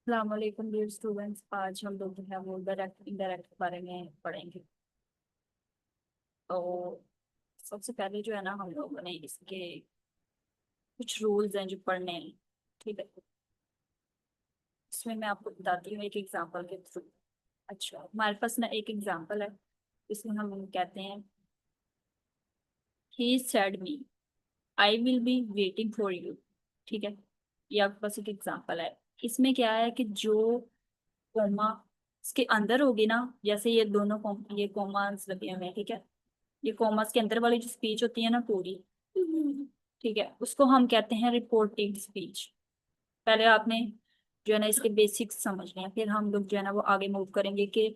अस्सलाम dear students. आज हम लोग जो है वो डायरेक्ट इनडायरेक्ट के बारे में पढ़ेंगे। तो सबसे पहले जो है ना हम लोगों ने इसके कुछ रूल्स हैं जो पढ़ने हैं। ठीक है, इसमें मैं आपको बताती हूँ एक एग्जांपल के थ्रू। अच्छा, हमारे पास ना एक एग्जांपल है। इसमें हम कहते हैं he said me I will be waiting for you. ठीक है, ये आपके पास एक एग्जांपल है। इसमें क्या है कि जो कोमा इसके अंदर होगी ना, जैसे ये दोनों ये कोमास लगे हुए हैं। ठीक है, ये कॉमर्स के अंदर वाली जो स्पीच होती है ना पूरी, ठीक है, उसको हम कहते हैं रिपोर्टिंग स्पीच। पहले आपने जो है ना इसके बेसिक्स समझने हैं, फिर हम लोग जो है ना वो आगे मूव करेंगे कि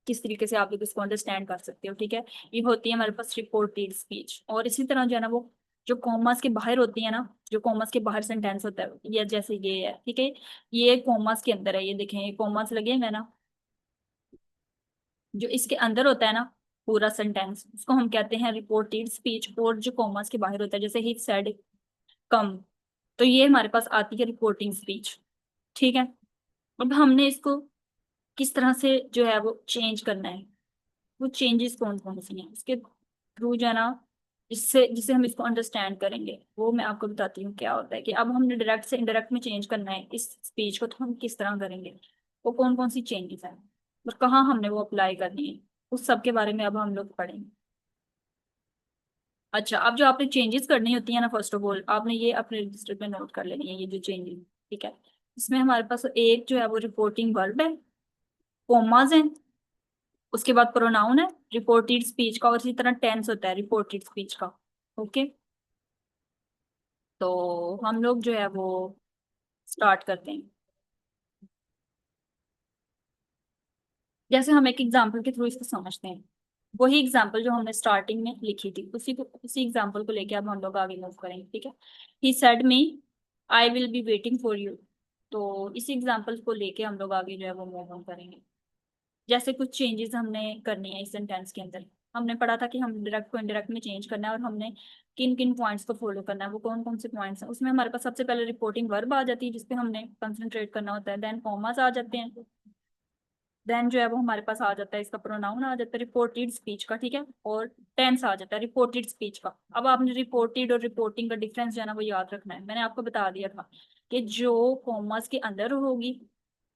किस तरीके से आप लोग इसको अंडरस्टैंड कर सकते हो। ठीक है, ये होती है हमारे पास रिपोर्टेड स्पीच। और इसी तरह जो है ना वो जो कॉमर्स के बाहर होती है ना, जो कॉमर्स के बाहर सेंटेंस होता है, ये जैसे ये है। ठीक है, ये कॉमर्स के अंदर है, ये देखें ये कॉमर्स लगे हैं ना। जो इसके अंदर होता है ना पूरा सेंटेंस, उसको हम कहते हैं रिपोर्टेड स्पीच। और जो कॉमर्स के बाहर होता है, जैसे ही सेड कम, तो ये हमारे पास आती है रिपोर्टिंग स्पीच। ठीक है, अब हमने इसको किस तरह से जो है वो चेंज करना है, वो चेंजेस कौन कौन से हैं इसके थ्रू जो है ना, जिससे जिससे हम इसको अंडरस्टैंड करेंगे, वो मैं आपको बताती हूँ क्या होता है। कि अब हमने डायरेक्ट से इनडायरेक्ट में चेंज करना है इस स्पीच को, तो हम किस तरह करेंगे, वो कौन कौन सी चेंजेस हैं और कहाँ हमने वो अप्लाई करनी है, उस सब के बारे में अब हम लोग पढ़ेंगे। अच्छा, अब जो आपने चेंजेस करनी होती है ना, फर्स्ट ऑफ ऑल आपने ये अपने रजिस्टर पे नोट कर लेनी है, ये जो चेंजेस। ठीक है, इसमें हमारे पास एक जो है वो रिपोर्टिंग वर्ब है, कोमाज है, उसके बाद प्रोनाउन है रिपोर्टेड स्पीच का, और इसी तरह टेंस होता है रिपोर्टेड स्पीच का। ओके, तो हम लोग जो है वो स्टार्ट करते हैं। जैसे हम एक एग्जांपल के थ्रू इसको समझते हैं, वही एग्जांपल जो हमने स्टार्टिंग में लिखी थी, उसी एग्जांपल को लेके अब हम लोग आगे मूव करेंगे। ठीक है, he said me I will be waiting for you. तो इसी एग्जांपल को लेके हम लोग आगे जो है वो मूव ऑन करेंगे। जैसे कुछ चेंजेस हमने करनी है इस सेंटेंस के अंदर। हमने पढ़ा था कि हम डायरेक्ट को इनडायरेक्ट में चेंज करना है, और हमने किन किन पॉइंट्स को फॉलो करना है, वो कौन कौन से पॉइंट्स हैं। उसमें हमारे पास सबसे पहले रिपोर्टिंग वर्ब आ जाती है, जिसपे हमने कंसंट्रेट करना होता है। देन कॉमास आ जाते हैं। देन जो है वो हमारे पास आ जाता है इसका प्रोनाउन आ जाता है रिपोर्टेड स्पीच का। ठीक है, और टेंस आ जाता है रिपोर्टेड स्पीच का। अब आपने रिपोर्टेड और रिपोर्टिंग का डिफरेंस जो है ना वो याद रखना है। मैंने आपको बता दिया था कि जो कॉमर्स के अंदर होगी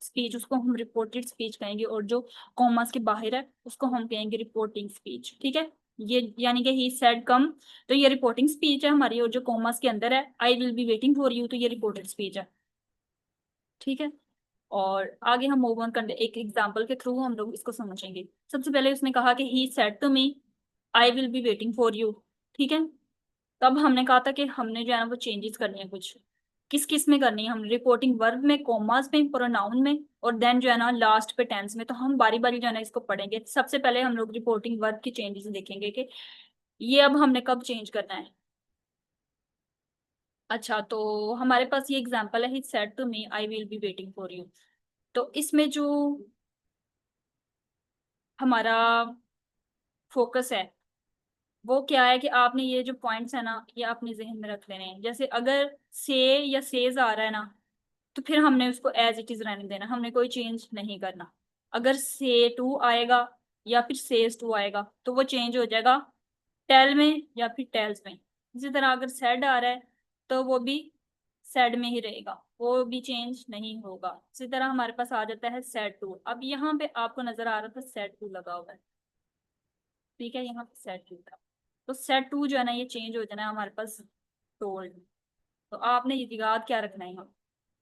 स्पीच, उसको हम रिपोर्टेड स्पीच कहेंगे, और जो कॉमर्स के बाहर है उसको हम कहेंगे रिपोर्टिंग स्पीच। ठीक है, ये यानी कि ही सेड कम, तो ये रिपोर्टिंग स्पीच है हमारी। और जो कॉमर्स के अंदर है आई will be waiting for you, तो ये रिपोर्टेड स्पीच है। ठीक है, और आगे हम मूव ऑन करते एक एग्जांपल के थ्रू हम लोग इसको समझेंगे। सबसे पहले उसने कहा कि he said to me I will be waiting for you. ठीक है, तब हमने कहा था कि हमने जो है ना वो चेंजेस करनी है कुछ। किस किस में करनी है, हम रिपोर्टिंग वर्ब में, कॉमास में, प्रोनाउन में, और देन जो है ना लास्ट पे टेंस में। तो हम बारी बारी जो है ना इसको पढ़ेंगे। सबसे पहले हम लोग रिपोर्टिंग वर्ब की चेंजेस देखेंगे कि ये अब हमने कब चेंज करना है। अच्छा, तो हमारे पास ये एग्जांपल है he said to me I will be waiting for you. तो इसमें जो हमारा फोकस है वो क्या है कि आपने ये जो पॉइंट्स है ना ये अपने जहन में रख लेने हैं। जैसे अगर से या सेज आ रहा है ना, तो फिर हमने उसको एज इट इज रहने देना, हमने कोई चेंज नहीं करना। अगर से टू आएगा या फिर सेज टू आएगा तो वो चेंज हो जाएगा टेल में या फिर टेल्स में। इसी तरह अगर सेड आ रहा है तो वो भी सेड में ही रहेगा, वो भी चेंज नहीं होगा। इसी तरह हमारे पास आ जाता है सेड टू। अब यहाँ पे आपको नजर आ रहा था सेड टू लगा हुआ है। ठीक है, यहाँ पे सेट टू था, तो सेट टू जो है ना ये चेंज हो जाना है हमारे पास टोल्ड। तो आपने ये याद क्या रखना है, हम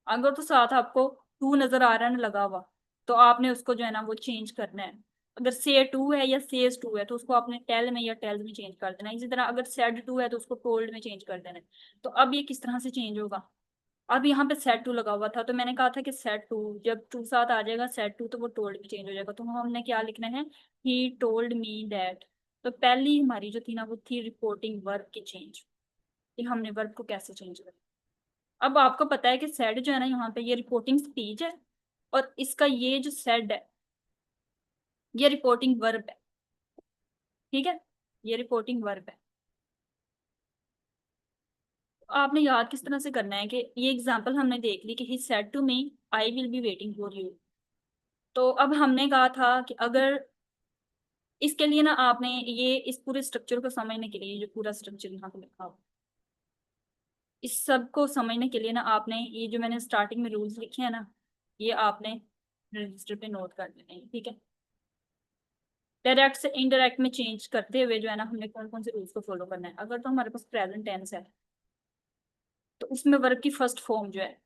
अगर तो साथ आपको टू नजर आ रहा है ना लगा हुआ, तो आपने उसको जो है ना वो चेंज करना है। अगर से टू है या सेज टू है तो उसको आपने टेल में या टेल्स में चेंज कर देना है। इसी तरह अगर सेड टू है तो उसको टोल्ड में चेंज कर देना है। तो अब ये किस तरह से चेंज होगा, अब यहाँ पे सेट टू लगा हुआ था, तो मैंने कहा था कि सेट टू जब टू साथ आ जाएगा सेट टू, तो वो टोल्ड में चेंज हो जाएगा। तो हमने क्या लिखना है, ही टोल्ड मी दैट। तो पहली हमारी जो थी ना वो थी रिपोर्टिंग वर्ब की चेंज, कि हमने वर्ब को कैसे चेंज करें। अब आपको पता है कि सेड जो है ना यहाँ पे ये रिपोर्टिंग स्पीच है, और इसका ये जो सेड है ये रिपोर्टिंग वर्ब है। ठीक है, ये रिपोर्टिंग वर्ब है। तो आपने याद किस तरह से करना है कि ये एग्जाम्पल हमने देख ली कि he said to me I will be waiting for you. तो अब हमने कहा था कि अगर इसके लिए ना आपने ये इस पूरे स्ट्रक्चर को समझने के लिए, जो पूरा स्ट्रक्चर यहाँ पे लिखा हो, इस सब को समझने के लिए ना आपने ये जो मैंने स्टार्टिंग में रूल्स लिखे हैं ना, ये आपने रजिस्टर पे नोट कर लेने हैं, ठीक है। डायरेक्ट से इनडायरेक्ट में चेंज करते हुए जो है ना, हमने कौन कौन से रूल्स को फॉलो करना है। अगर तो हमारे पास प्रेजेंट टेंस है, तो उसमें वर्ब की फर्स्ट फॉर्म जो है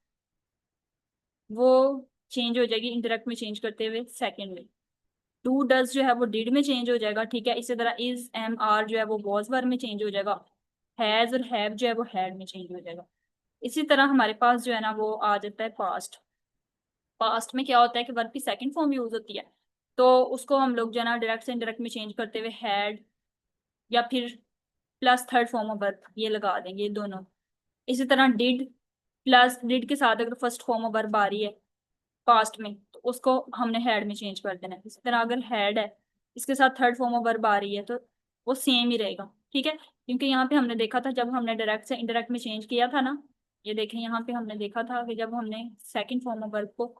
वो चेंज हो जाएगी इनडायरेक्ट में चेंज करते हुए सेकंड में। डू डज जो है वो डिड में चेंज हो जाएगा, ठीक है। इसी तरह इज एम आर जो है वो वॉज वर्ब में चेंज हो जाएगा। हैज और हैव जो है वो हैड में चेंज हो जाएगा। इसी तरह हमारे पास जो है ना वो आ जाता है पास्ट। पास्ट में क्या होता है कि वर्ब की सेकंड फॉर्म यूज होती है, तो उसको हम लोग जो है ना डायरेक्ट से इनडायरेक्ट में चेंज करते हुए हैड या फिर plus third form of verb ये लगा देंगे, ये दोनों। इसी तरह डिड प्लस डिड के साथ अगर फर्स्ट फॉर्म ऑफ वर्ब आ रही है पास्ट में, तो उसको हमने हैड में चेंज कर देना है। इसी तरह अगर हैड है, इसके साथ थर्ड फॉर्म ऑफ वर्ब आ रही है, तो वो सेम ही रहेगा, ठीक है। क्योंकि यहाँ पे हमने देखा था जब हमने डायरेक्ट से इनडायरेक्ट में चेंज किया था ना, ये देखें यहाँ पे हमने देखा था कि जब हमने सेकंड फॉर्म ऑफ वर्ब को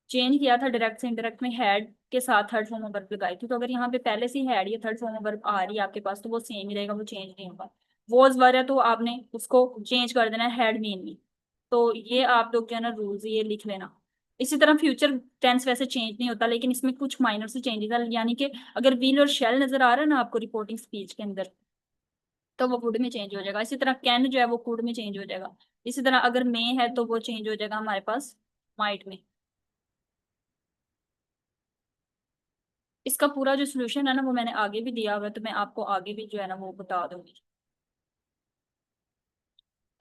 चेंज किया था डायरेक्ट से इनडायरेक्ट में, हैड के साथ थर्ड फॉर्म ऑफ वर्ब लगाई थी। तो अगर यहाँ पे पहले से हैड या थर्ड फॉर्म ऑफ वर्ब आ रही है आपके पास, तो वो सेम ही रहेगा, वो चेंज नहीं होगा। वॉज वर्ब है तो आपने उसको चेंज कर देना है हैड मीन में। तो ये आप लोग जो है ना रूल्स ये लिख लेना। इसी तरह फ्यूचर टेंस वैसे चेंज नहीं होता, लेकिन इसमें कुछ माइनर से चेंजेस है, यानी कि अगर विल और शेल नजर आ रहा है ना आपको रिपोर्टिंग स्पीच के अंदर, तो वो वुड में चेंज हो जाएगा। इसी तरह कैन जो है वो कुड में चेंज हो जाएगा। इसी तरह अगर मे है तो वो चेंज हो जाएगा हमारे पास माइट में। इसका पूरा जो सोल्यूशन है ना वो मैंने आगे भी दिया हुआ है, तो मैं आपको आगे भी जो है ना वो बता दूंगी।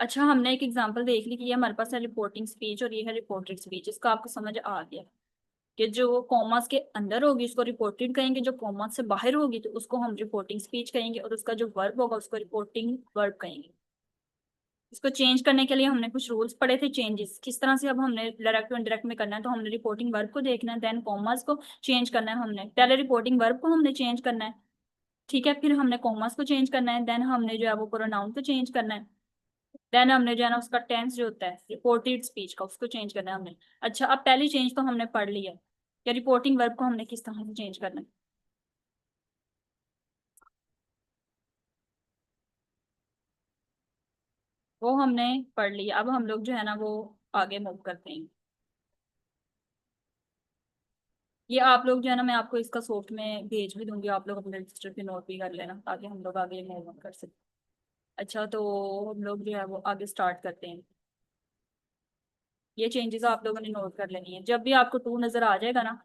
अच्छा, हमने एक एग्जांपल देख ली कि ये हमारे पास है रिपोर्टिंग स्पीच और ये है रिपोर्टेड स्पीच। इसका आपको समझ आ गया कि जो कॉमास के अंदर होगी उसको रिपोर्टेड कहेंगे, जो कॉमास से बाहर होगी तो उसको हम रिपोर्टिंग स्पीच कहेंगे, और उसका जो वर्ब होगा उसको रिपोर्टिंग वर्ब कहेंगे। इसको चेंज करने के लिए हमने कुछ रूल्स पढ़े थे, चेंजेस किस तरह से अब हमने डायरेक्ट टू इनडायरेक्ट में करना है। तो हमने रिपोर्टिंग वर्ब को देखना है, देन कॉमास को चेंज करना है। हमने पहले रिपोर्टिंग वर्ब को हमने चेंज करना है, ठीक है। फिर हमने कॉमास को चेंज करना है, देन हमने जो है वो प्रोनाउन को चेंज करना है, देन हमने जो है ना उसका टेंस जो होता है रिपोर्टेड स्पीच का उसको चेंज करना है हमने। अच्छा, अब पहली चेंज तो हमने पढ़ ली है कि रिपोर्टिंग वर्ब को हमने किस तरह से चेंज करना है, वो हमने पढ़ लिया। अब हम लोग जो है ना वो आगे मूव करते हैं। ये आप लोग जो है ना मैं आपको इसका सॉफ्ट में भेज भी दूंगी, आप लोग अपने रजिस्टर पे नोट भी कर लेना ताकि हम लोग आगे मूव कर सकें। अच्छा, तो हम लोग जो है वो आगे स्टार्ट करते हैं। ये चेंजेस आप लोगों ने नोट कर लेनी है। जब भी आपको टू नजर आ जाएगा ना,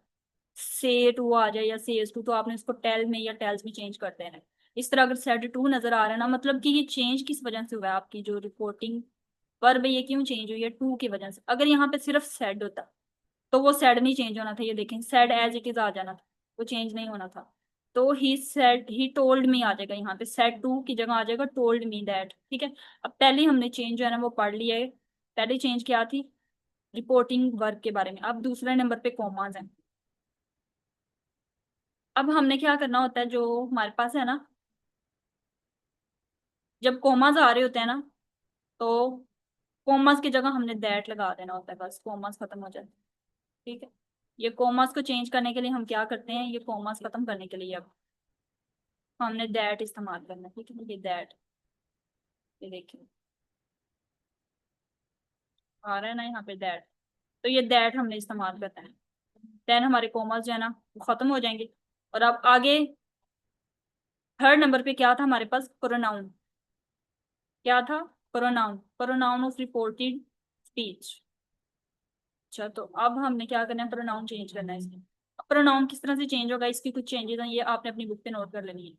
से टू आ जाए या सेज टू, तो आपने इसको टेल में या टेल्स में चेंज कर देना है। इस तरह अगर सेड टू नजर आ रहा है ना, मतलब कि ये चेंज किस वजह से हुआ है, आपकी जो रिपोर्टिंग वर्ब है ये क्यों चेंज हुई है, टू की वजह से। अगर यहाँ पे सिर्फ सेड होता तो वो सेड नहीं चेंज होना था, ये देखें सेड एज इट इज आ जाना था, वो चेंज नहीं होना था। तो ही सेड ही टोल्ड मी आ जाएगा, यहाँ पे सेड टू की जगह आ जाएगा टोल्ड मी दैट, ठीक है। अब पहले हमने चेंज जो है ना वो पढ़ लिया है। पहले चेंज क्या थी, रिपोर्टिंग वर्ब के बारे में। अब दूसरे नंबर पे कॉमाज है। अब हमने क्या करना होता है, जो हमारे पास है ना, जब कोमास आ रहे होते हैं ना, तो कोमास की जगह हमने दैट लगा देना होता है, बस कोमास खत्म हो जाए, ठीक है। ये कोमास को चेंज करने के लिए हम क्या करते हैं, ये कोमास खत्म करने के लिए अब हमने दैट इस्तेमाल करना है, ठीक है। ये दैट, ये देखिए आ रहा है ना यहाँ पे दैट, तो ये दैट हमने इस्तेमाल करना है। देन हमारे कोमास जो है ना वो खत्म हो जाएंगे। और अब आगे थर्ड नंबर पे क्या था हमारे पास, प्रोनाउन। क्या था, pronoun, pronoun of reported speech. अच्छा, तो अब हमने क्या करना है, प्रोनाउन चेंज करना है इसमें। प्रोनाउन किस तरह से चेंज होगा, इसकी कुछ चेंजेस हैं, ये आपने अपनी बुक पे नोट कर लेनी है।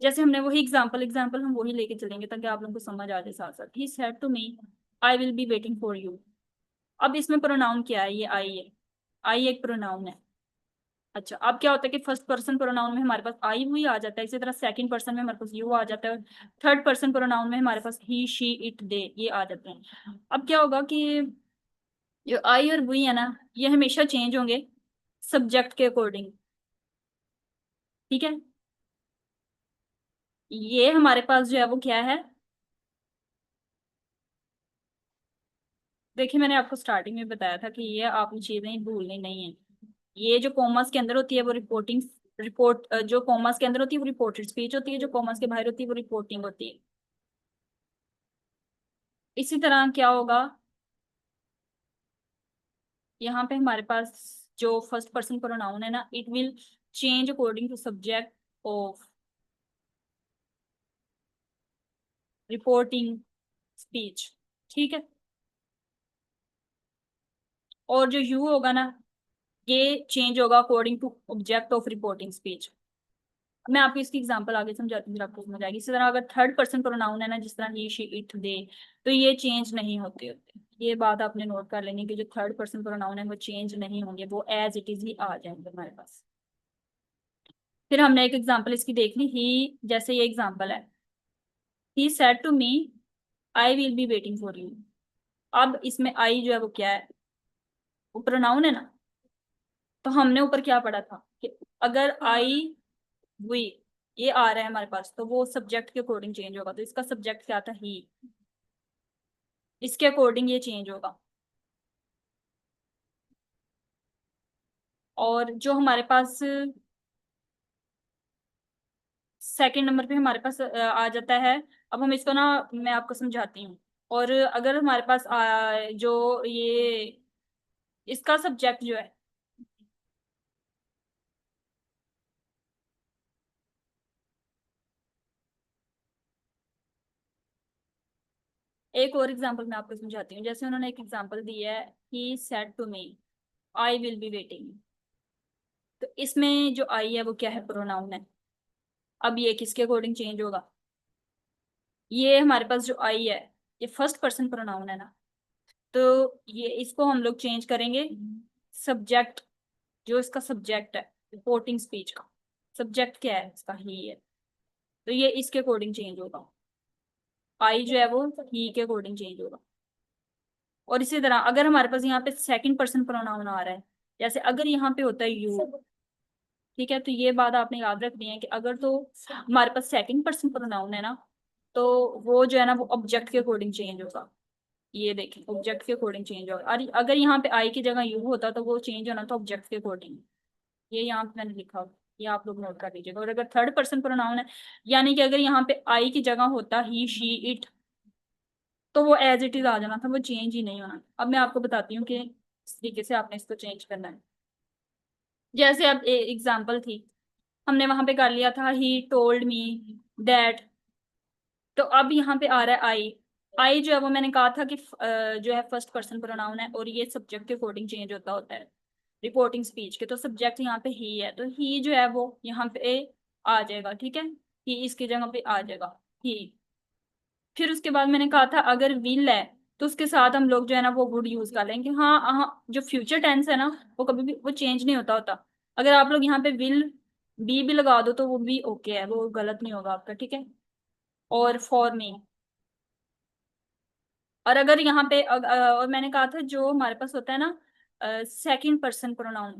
जैसे हमने वही एग्जांपल हम वही लेके चलेंगे ताकि आप लोगों को समझ आ जाए साथ साथ। He said to me I will be waiting for you. अब इसमें प्रोनाउन क्या है, ये आई है। आई एक प्रोनाउन है। अच्छा, अब क्या होता है कि फर्स्ट पर्सन प्रोनाउन में हमारे पास आई हुई आ जाता है, इसी तरह सेकंड पर्सन में हमारे पास यू आ जाता है, थर्ड पर्सन प्रोनाउन में हमारे पास ही शी इट दे ये आ जाते हैं। अब क्या होगा कि जो आई और वी है ना, ये हमेशा चेंज होंगे सब्जेक्ट के अकॉर्डिंग, ठीक है। ये हमारे पास जो है वो क्या है, देखिए मैंने आपको स्टार्टिंग में बताया था कि ये आपने चीजें भूलनी नहीं है। ये जो कॉमर्स के अंदर होती है वो रिपोर्ट जो कॉमर्स के अंदर होती है वो रिपोर्टेड स्पीच होती है, जो कॉमर्स के बाहर होती है वो रिपोर्टिंग होती है। इसी तरह क्या होगा, यहाँ पे हमारे पास जो फर्स्ट पर्सन प्रोनाउन है ना, it will change according to subject of reporting speech. ठीक है। और जो यू होगा ना, ये चेंज होगा according to object of reporting speech. मैं आपको इसकी एग्जांपल आगे समझाती हूँ, फिर आपको समझ आएगी। इसी तरह अगर थर्ड पर्सन प्रोनाउन है ना, जिस तरह ही शी इट दे, तो ये चेंज नहीं होते। ये बात आपने नोट कर लेनी कि जो थर्ड पर्सन प्रोनाउन है वो चेंज नहीं होंगे, वो एज इट इज ही आ जाएंगे हमारे पास। फिर हमने एक एग्जांपल इसकी देख ली, ही जैसे ये एग्जांपल है, he said to me I will be waiting for you. अब इसमें आई जो है वो क्या है, वो प्रोनाउन है ना। तो हमने ऊपर क्या पढ़ा था कि अगर आई वी ये आ रहा है हमारे पास, तो वो सब्जेक्ट के अकॉर्डिंग चेंज होगा। तो इसका सब्जेक्ट क्या था, ही, इसके अकॉर्डिंग ये चेंज होगा। और जो हमारे पास सेकंड नंबर पे हमारे पास आ जाता है। अब हम इसको ना, मैं आपको समझाती हूँ। और अगर हमारे पास जो ये इसका सब्जेक्ट जो है, एक और एग्जांपल मैं आपको समझाती हूँ। जैसे उन्होंने एक एग्जांपल दी है, he said to me I will be waiting. तो इसमें जो आई है वो क्या है, प्रोनाउन है। अब ये किसके अकॉर्डिंग चेंज होगा, ये हमारे पास जो आई है ये फर्स्ट पर्सन प्रोनाउन है ना। तो ये इसको हम लोग चेंज करेंगे सब्जेक्ट, जो इसका सब्जेक्ट है रिपोर्टिंग स्पीच का सब्जेक्ट क्या है, इसका ही है। तो ये इसके अकॉर्डिंग चेंज होगा। आई जो है वो ही के अकॉर्डिंग चेंज होगा। और इसी तरह अगर हमारे पास यहाँ पे सेकंड पर्सन प्रोनाउन आ रहा है, जैसे अगर यहाँ पे होता है यू, ठीक है, तो ये बात आपने याद रखनी है कि अगर तो हमारे पास सेकंड पर्सन प्रोनाउन है ना, तो वो जो है ना वो ऑब्जेक्ट के अकॉर्डिंग चेंज होगा। ये देखें, ऑब्जेक्ट के अकॉर्डिंग चेंज होगा। और अगर यहाँ पे आई की जगह यू होता तो वो चेंज होना था ऑब्जेक्ट के अकॉर्डिंग। ये यहाँ पे मैंने लिखा हुआ, ये आप लोग नोट कर लीजिएगा। और अगर थर्ड पर्सन प्रोनाउन है, यानी कि अगर यहाँ पे आई की जगह होता ही शी इट, तो वो एज इट इज आ जाना था, वो चेंज ही नहीं होना। अब मैं आपको बताती हूँ कि इस तरीके से आपने इसको चेंज करना है। जैसे अब एग्जाम्पल थी, हमने वहां पे कर लिया था ही टोल्ड मी दैट। तो अब यहाँ पे आ रहा है आई। आई जो है वो मैंने कहा था कि जो है फर्स्ट पर्सन प्रोनाउन है, और ये सब्जेक्ट के अकॉर्डिंग चेंज होता है रिपोर्टिंग स्पीच के। तो सब्जेक्ट यहाँ पे ही है, तो ही जो है वो यहाँ पे आ जाएगा। ठीक है, ही इसकी जगह पे आ जाएगा, ही। फिर उसके बाद मैंने कहा था अगर विल है, तो उसके साथ हम लोग जो है ना वो वुड यूज कर लेंगे। हाँ हाँ, जो फ्यूचर टेंस है ना, वो कभी भी वो चेंज नहीं होता। अगर आप लोग यहाँ पे विल बी भी लगा दो तो वो भी ओके है, वो गलत नहीं होगा आपका। ठीक है। और फॉर मी, और अगर यहाँ पे और मैंने कहा था जो हमारे पास होता है ना सेकंड पर्सन प्रोनाउन,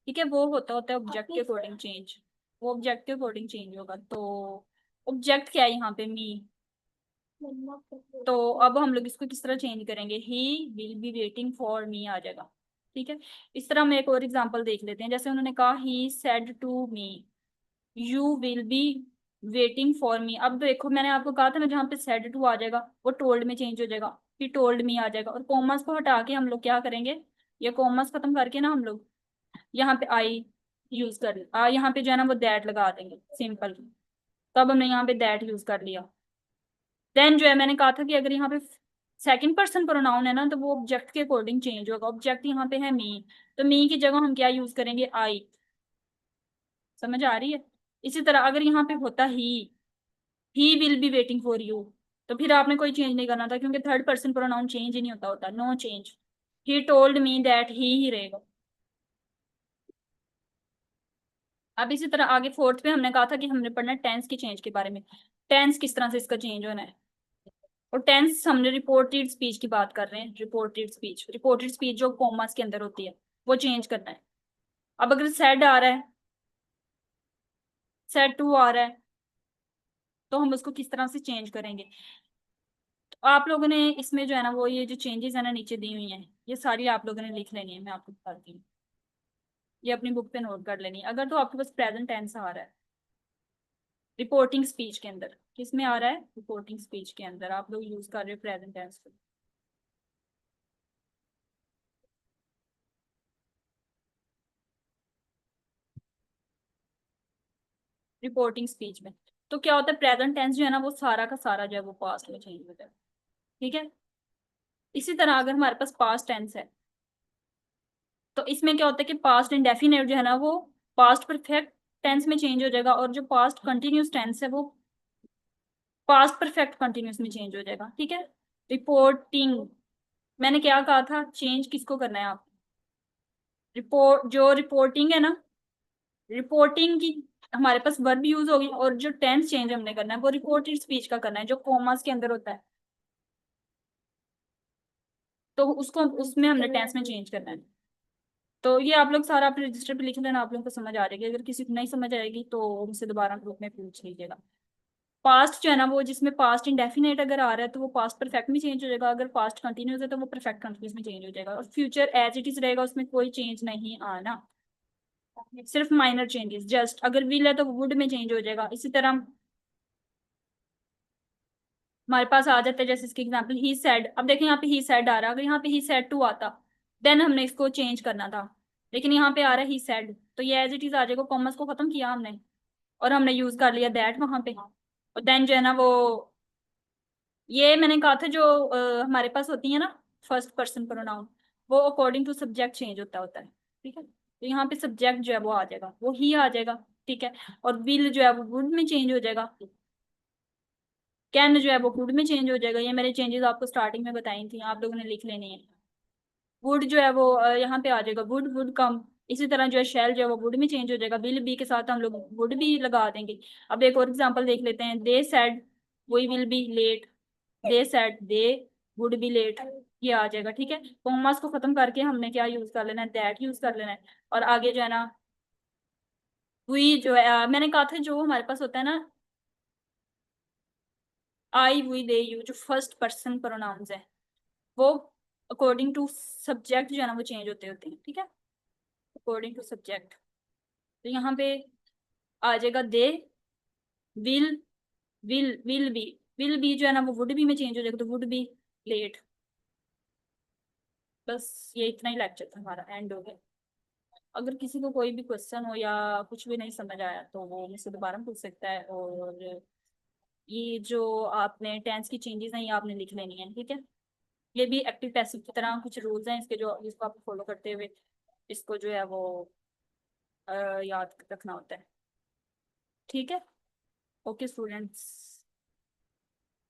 ठीक है, वो होता है ऑब्जेक्ट के अकॉर्डिंग चेंज। वो ऑब्जेक्ट के अकॉर्डिंग चेंज होगा। तो ऑब्जेक्ट क्या है यहाँ पे, मी। तो अब हम लोग इसको किस तरह चेंज करेंगे, he will be waiting for me आ जाएगा। ठीक है। इस तरह हम एक और एग्जांपल देख लेते हैं। जैसे उन्होंने कहा he said to me you will be waiting for me. अब देखो मैंने आपको कहा था ना, जहाँ पे सेड टू आ जाएगा वो टोल्ड में चेंज हो जाएगा, फिर टोल्ड मी आ जाएगा। और कॉमर्स को हटा के हम लोग क्या करेंगे, ये कॉमर्स खत्म करके ना हम लोग यहाँ पे आई यूज कर यहाँ पे जो है ना वो दैट लगा देंगे, सिंपल। तो अब हमने यहाँ पे दैट यूज कर लिया। देन जो है मैंने कहा था कि अगर यहाँ पे सेकंड पर्सन प्रोनाउन है ना, तो वो ऑब्जेक्ट के अकॉर्डिंग चेंज होगा। ऑब्जेक्ट यहाँ पे है मी, तो मी की जगह हम क्या यूज करेंगे, आई। समझ आ रही है। इसी तरह अगर यहाँ पे होता he will be waiting for you, तो फिर आपने कोई चेंज नहीं करना था, क्योंकि थर्ड पर्सन प्रोनाउन चेंज ही नहीं होता, no change. He told me that he रहेगा। अब इसी तरह आगे फोर्थ पे हमने कहा था कि हमने पढ़ना है टेंस की चेंज के बारे में। टेंस किस तरह से इसका चेंज होना है। और टेंस हमने रिपोर्टेड स्पीच की बात कर रहे हैं। रिपोर्टेड स्पीच जो कॉमर्स के अंदर होती है वो चेंज करना है। अब अगर सेड आ रहा है, सेड टू आ रहा है, तो हम उसको किस तरह से चेंज करेंगे। आप लोगों ने इसमें जो है ना वो ये जो चेंजेस है ना नीचे दी हुई हैं, ये सारी आप लोगों ने लिख लेनी है, मैं आपको बताती हूँ। ये अपनी बुक पे नोट कर लेनी है। अगर तो आपके पास प्रेजेंट टेंस आ रहा है रिपोर्टिंग स्पीच के अंदर, किसमें आ रहा है, रिपोर्टिंग स्पीच के अंदर आप लोग यूज कर रहे हो प्रेजेंट टेंस को रिपोर्टिंग स्पीच में, तो क्या होता है प्रेजेंट टेंस जो है ना वो सारा का सारा जो है वो पास्ट में चेंज हो जाएगा। ठीक है। इसी तरह अगर हमारे पास पास्ट टेंस है तो इसमें क्या होता है कि पास्ट इंडेफिनिट जो है ना वो पास्ट परफेक्ट टेंस में चेंज हो जाएगा, और जो पास्ट कंटिन्यूस टेंस है वो पास्ट परफेक्ट कंटिन्यूस में चेंज हो जाएगा। ठीक है। रिपोर्टिंग, मैंने क्या कहा था, चेंज किसको करना है आप, रिपोर्ट जो रिपोर्टिंग है ना, रिपोर्टिंग की हमारे पास वर्ब यूज होगी, और जो टेंस चेंज हमने करना है वो रिपोर्टेड स्पीच का करना है जो कॉमास के अंदर होता है, तो उसको उसमें हमने टेंस में चेंज करना है। तो ये आप लोग सारा अपने रजिस्टर पे लिख लेना, आप लोगों को समझ आ जाएगी। अगर किसी को नहीं समझ आएगी तो मुझसे दोबारा ग्रुप में पूछ लीजिएगा। पास्ट जो है ना वो जिसमें पास्ट इंडेफिनेट अगर आ रहा है तो वो पास्ट परफेक्ट में चेंज हो जाएगा, अगर पास्ट कंटिन्यूस है तो वो परफेक्ट कंटिन्यूस में चेंज हो जाएगा, और फ्यूचर एज इट इज रहेगा, उसमें कोई चेंज नहीं आना, सिर्फ माइनर चेंजेस। जस्ट अगर विल है तो वुड में चेंज हो जाएगा। इसी तरह हमारे पास आ जाता है, जैसे इसके एग्जांपल ही सेड, अब देखें यहाँ पे ही सेड आ रहा है, अगर यहाँ पे ही सेड टू आता देन हमने इसको चेंज करना था, लेकिन यहाँ पे आ रहा है ही सेड, तो ये एज इट इज आ जाएगा, कॉमर्स को खत्म किया हमने और हमने यूज कर लिया दैट वहां पे, और देन जो है ना वो ये मैंने कहा था जो हमारे पास होती है ना फर्स्ट पर्सन प्रोनाउन, वो अकॉर्डिंग टू सब्जेक्ट चेंज होता है। ठीक है, तो यहाँ पे सब्जेक्ट जो है वो आ जाएगा, वो ही आ जाएगा। ठीक है, और विल जो है वो वुड में चेंज हो जाएगा, कैन जो है वो वुड में चेंज हो जाएगा। ये मैंने चेंजेस आपको स्टार्टिंग में बताई थी, आप लोगों ने लिख लेनी है। वुड जो है वो यहाँ पे आ जाएगा, वुड वुड कम। इसी तरह जो है शेल जो है वो वुड में चेंज हो जाएगा, विल बी के साथ हम लोग वुड भी लगा देंगे। अब एक और एग्जांपल देख लेते हैं, they said we will be late, they said they would be late, ये आ जाएगा। ठीक है, कॉमास को खत्म करके हमने क्या यूज कर लेना है, दैट यूज कर लेना है। और आगे जो है ना वी जो है मैंने कहा था जो हमारे पास होता है ना आई वी दे यू, जो फर्स्ट पर्सन प्रोनाउंस है वो अकॉर्डिंग टू सब्जेक्ट जो है ना वो चेंज होते होते हैं। ठीक है, अकॉर्डिंग टू सब्जेक्ट, तो यहाँ पे आ जाएगा दे विल विल बी जो है ना वो वुड बी में चेंज हो जाएगा, तो वुड बी लेट। बस ये इतना ही लेक्चर था हमारा, एंड हो गया। अगर किसी को कोई भी क्वेश्चन हो या कुछ भी नहीं समझ आया तो वो मुझसे दोबारा पूछ सकता है, और ये जो आपने टेंस की चेंजेस हैं ये आपने लिख लेनी है। ठीक है, ये भी एक्टिव पैसिव की तरह कुछ रूल्स हैं इसके, जो जिसको आप फॉलो करते हुए इसको जो है वो याद रखना होता है। ठीक है, ओके स्टूडेंट्स,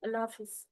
अल्लाह हाफिज।